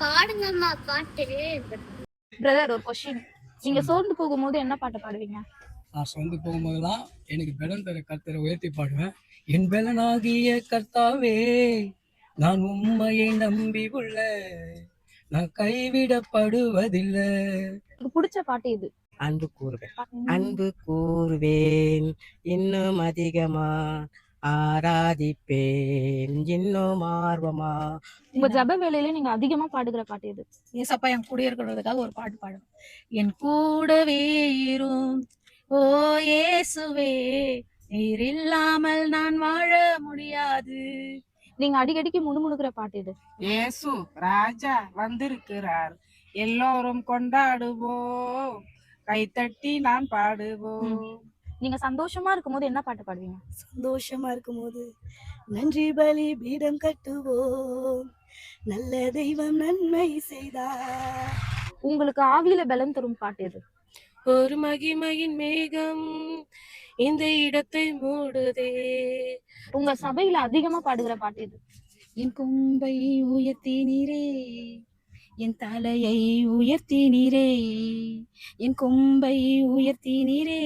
பாடுங்கம்மா பாட்டு. பிரதர், ஒரு கொஸ்டின். நீங்க சோர்ந்து போகும்போது என்ன பாட்டு பாடுவீங்க? நான் சோர்ந்து போகும்போதெல்லாம் எனக்கு பலன் தர கர்த்தரை உயர்த்தி பாடுவேன். என் பலனாகிய கர்த்தாவே, நான் உம்மையை நம்பி உள்ள, நான் கைவிடப்படுவதில்லை. உங்களுக்கு பிடிச்ச பாட்டு இது? அன்பு கூறுவேன், அன்பு கூறுவேன், இன்னும் அதிகமா ஆராதிப்பேன், இன்னும் ஆர்வமா. உங்க ஜப வேலையில நீங்க அதிகமா பாடுகிற பாட்டு இது? ஏசப்பா என் கூட இருக்கிறதுக்காக ஒரு பாட்டு பாடுவேன். என் கூடவே இரும் ஓ இயேசுவே, நீர் இல்லாமல் நான் வாழ முடியாது. நீங்க அடிக்கடிக்கு முணுமுணுக்கிற பாட்டு இது? இயேசு ராஜா வந்திருக்கிறார், எல்லோரும் கொண்டாடுவோம், கைத்தட்டி நான் பாடுவோம். நீங்க சந்தோஷமா இருக்கும்போது என்ன பாட்டு பாடுவீங்க? சந்தோஷமா இருக்கும்போது நன்றி பலி பீடம் கட்டுவோம், நல்ல தெய்வம் நன்மை செய்தார். உங்களுக்கு ஆவியில பலன் தரும் பாட்டு எது? ஒரு மகிமையின் மேகம் இந்த இடத்தை மூடுதே. உங்க சபையில அதிகமா பாடுகிற பாட்டு எது? என் கொம்பை உயர்த்தினீரே, என் தலையை உயர்த்தினீரே, என் கொம்பை உயர்த்தினீரே,